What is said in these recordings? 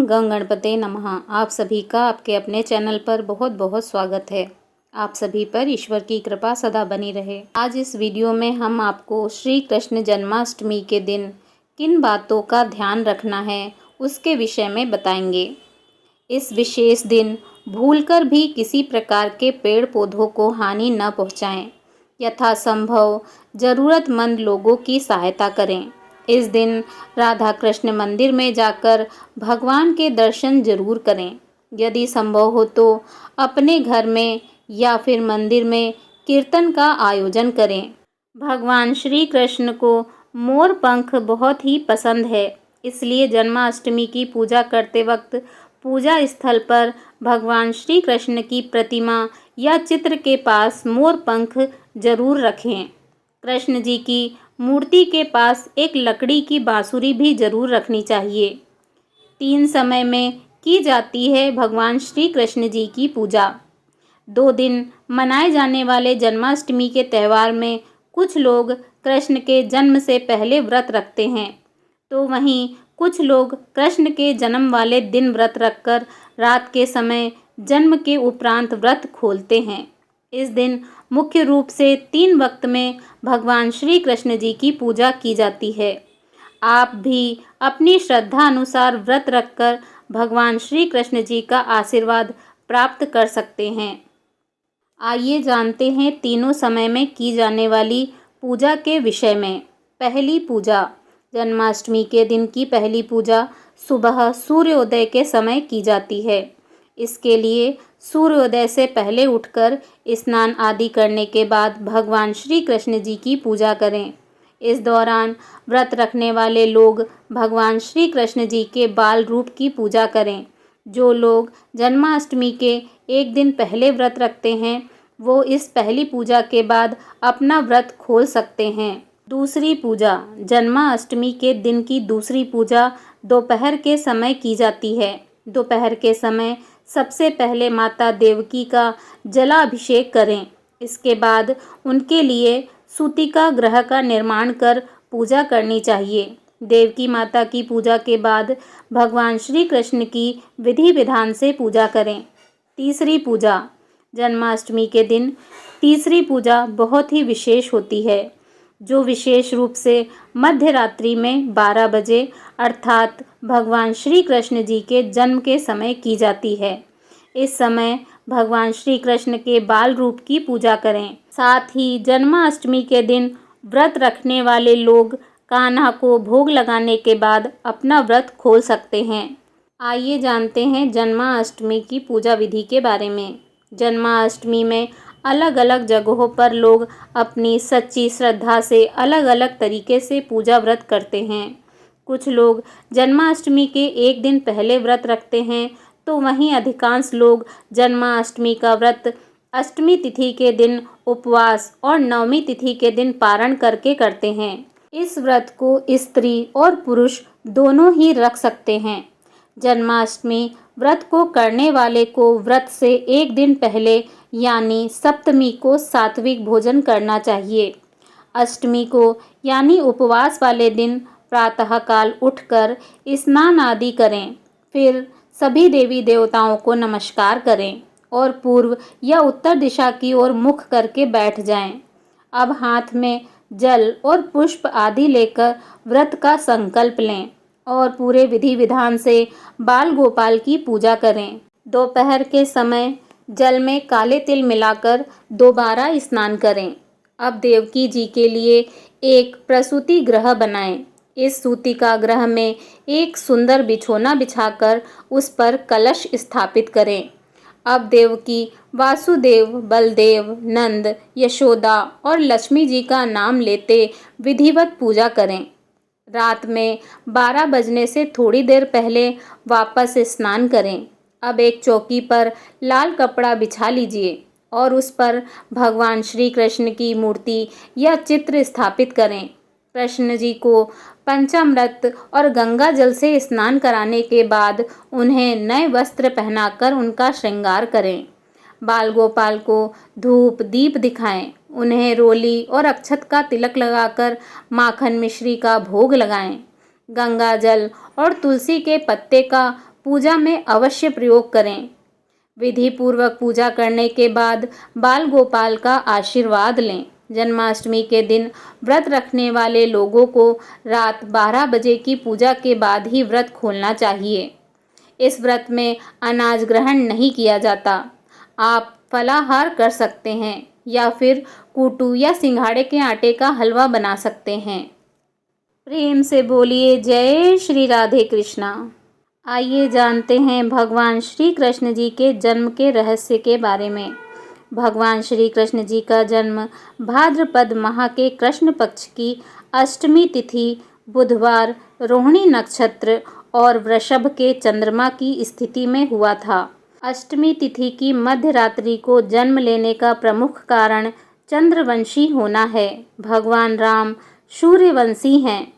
ओम गंग गणपते नमः। आप सभी का आपके अपने चैनल पर बहुत बहुत स्वागत है। आप सभी पर ईश्वर की कृपा सदा बनी रहे। आज इस वीडियो में हम आपको श्री कृष्ण जन्माष्टमी के दिन किन बातों का ध्यान रखना है उसके विषय में बताएंगे। इस विशेष दिन भूलकर भी किसी प्रकार के पेड़ पौधों को हानि न पहुँचाएँ। यथासंभव ज़रूरतमंद लोगों की सहायता करें। इस दिन राधा कृष्ण मंदिर में जाकर भगवान के दर्शन जरूर करें। यदि संभव हो तो अपने घर में या फिर मंदिर में कीर्तन का आयोजन करें। भगवान श्री कृष्ण को मोर पंख बहुत ही पसंद है, इसलिए जन्माष्टमी की पूजा करते वक्त पूजा स्थल पर भगवान श्री कृष्ण की प्रतिमा या चित्र के पास मोर पंख जरूर रखें। कृष्ण जी की मूर्ति के पास एक लकड़ी की बांसुरी भी जरूर रखनी चाहिए। 3 समय में की जाती है भगवान श्री कृष्ण जी की पूजा। 2 दिन मनाए जाने वाले जन्माष्टमी के त्यौहार में कुछ लोग कृष्ण के जन्म से पहले व्रत रखते हैं, तो वहीं कुछ लोग कृष्ण के जन्म वाले दिन व्रत रखकर रात के समय जन्म के उपरांत व्रत खोलते हैं। इस दिन मुख्य रूप से 3 वक्त में भगवान श्री कृष्ण जी की पूजा की जाती है। आप भी अपनी श्रद्धा अनुसार व्रत रखकर भगवान श्री कृष्ण जी का आशीर्वाद प्राप्त कर सकते हैं। आइए जानते हैं तीनों समय में की जाने वाली पूजा के विषय में। पहली पूजा। जन्माष्टमी के दिन की पहली पूजा सुबह सूर्योदय के समय की जाती है। इसके लिए सूर्योदय से पहले उठकर स्नान आदि करने के बाद भगवान श्री कृष्ण जी की पूजा करें। इस दौरान व्रत रखने वाले लोग भगवान श्री कृष्ण जी के बाल रूप की पूजा करें। जो लोग जन्माष्टमी के एक दिन पहले व्रत रखते हैं, वो इस पहली पूजा के बाद अपना व्रत खोल सकते हैं। दूसरी पूजा। जन्माष्टमी के दिन की दूसरी पूजा दोपहर के समय की जाती है। दोपहर के समय सबसे पहले माता देवकी का जलाभिषेक करें। इसके बाद उनके लिए सूतिका ग्रह का निर्माण कर पूजा करनी चाहिए। देवकी माता की पूजा के बाद भगवान श्री कृष्ण की विधि विधान से पूजा करें। तीसरी पूजा। जन्माष्टमी के दिन तीसरी पूजा बहुत ही विशेष होती है, जो विशेष रूप से मध्य रात्रि में 12 बजे अर्थात भगवान श्री कृष्ण जी के जन्म के समय की जाती है। इस समय भगवान श्री कृष्ण के बाल रूप की पूजा करें। साथ ही जन्माष्टमी के दिन व्रत रखने वाले लोग कान्हा को भोग लगाने के बाद अपना व्रत खोल सकते हैं। आइए जानते हैं जन्माष्टमी की पूजा विधि के बारे में। जन्माष्टमी में अलग अलग जगहों पर लोग अपनी सच्ची श्रद्धा से अलग अलग तरीके से पूजा व्रत करते हैं। कुछ लोग जन्माष्टमी के एक दिन पहले व्रत रखते हैं, तो वहीं अधिकांश लोग जन्माष्टमी का व्रत अष्टमी तिथि के दिन उपवास और नवमी तिथि के दिन पारण करके करते हैं। इस व्रत को स्त्री और पुरुष दोनों ही रख सकते हैं। जन्माष्टमी व्रत को करने वाले को व्रत से एक दिन पहले यानी सप्तमी को सात्विक भोजन करना चाहिए। अष्टमी को यानी उपवास वाले दिन प्रातःकाल उठकर स्नान आदि करें। फिर सभी देवी देवताओं को नमस्कार करें और पूर्व या उत्तर दिशा की ओर मुख करके बैठ जाएं। अब हाथ में जल और पुष्प आदि लेकर व्रत का संकल्प लें और पूरे विधि विधान से बाल गोपाल की पूजा करें। दोपहर के समय जल में काले तिल मिलाकर दोबारा स्नान करें। अब देवकी जी के लिए एक प्रसूति गृह बनाएं। इस सूतिका गृह में एक सुंदर बिछोना बिछाकर उस पर कलश स्थापित करें। अब देवकी वासुदेव, बलदेव, नंद, यशोदा और लक्ष्मी जी का नाम लेते विधिवत पूजा करें। रात में 12 बजने से थोड़ी देर पहले वापस स्नान करें। अब एक चौकी पर लाल कपड़ा बिछा लीजिए और उस पर भगवान श्री कृष्ण की मूर्ति या चित्र स्थापित करें। कृष्ण जी को पंचामृत और गंगा जल से स्नान कराने के बाद उन्हें नए वस्त्र पहनाकर उनका श्रृंगार करें। बाल गोपाल को धूप दीप दिखाएं। उन्हें रोली और अक्षत का तिलक लगाकर माखन मिश्री का भोग लगाएं। गंगा जल और तुलसी के पत्ते का पूजा में अवश्य प्रयोग करें। विधि पूर्वक पूजा करने के बाद बाल गोपाल का आशीर्वाद लें। जन्माष्टमी के दिन व्रत रखने वाले लोगों को रात 12 बजे की पूजा के बाद ही व्रत खोलना चाहिए। इस व्रत में अनाज ग्रहण नहीं किया जाता। आप फलाहार कर सकते हैं या फिर कूटू या सिंघाड़े के आटे का हलवा बना सकते हैं। प्रेम से बोलिए जय श्री राधे कृष्णा। आइए जानते हैं भगवान श्री कृष्ण जी के जन्म के रहस्य के बारे में। भगवान श्री कृष्ण जी का जन्म भाद्रपद माह के कृष्ण पक्ष की अष्टमी तिथि बुधवार रोहिणी नक्षत्र और वृषभ के चंद्रमा की स्थिति में हुआ था। अष्टमी तिथि की मध्य रात्रि को जन्म लेने का प्रमुख कारण चंद्रवंशी होना है। भगवान राम सूर्यवंशी हैं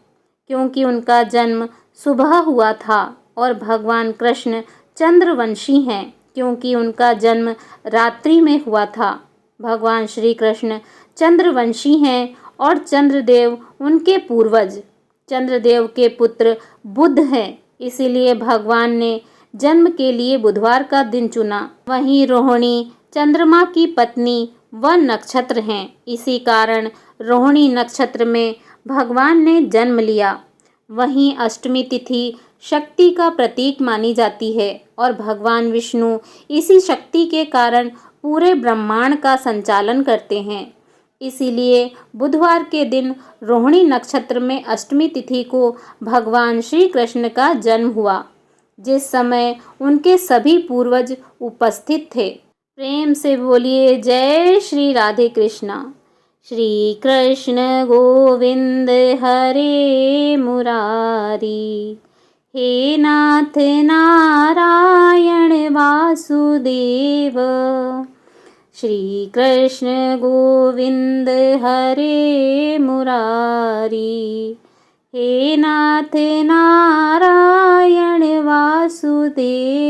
क्योंकि उनका जन्म सुबह हुआ था और भगवान कृष्ण चंद्रवंशी हैं क्योंकि उनका जन्म रात्रि में हुआ था। भगवान श्री कृष्ण चंद्रवंशी हैं और चंद्रदेव उनके पूर्वज। चंद्रदेव के पुत्र बुध हैं, इसीलिए भगवान ने जन्म के लिए बुधवार का दिन चुना। वहीं रोहिणी चंद्रमा की पत्नी व नक्षत्र हैं, इसी कारण रोहिणी नक्षत्र में भगवान ने जन्म लिया। वहीं अष्टमी तिथि शक्ति का प्रतीक मानी जाती है और भगवान विष्णु इसी शक्ति के कारण पूरे ब्रह्मांड का संचालन करते हैं। इसीलिए बुधवार के दिन रोहिणी नक्षत्र में अष्टमी तिथि को भगवान श्री कृष्ण का जन्म हुआ, जिस समय उनके सभी पूर्वज उपस्थित थे। प्रेम से बोलिए जय श्री राधे कृष्णा। श्री कृष्ण गोविंद हरे मुरारी, हे नाथ नारायण वासुदेव। श्री कृष्ण गोविंद हरे मुरारी, हे नाथ नारायण वासुदेव।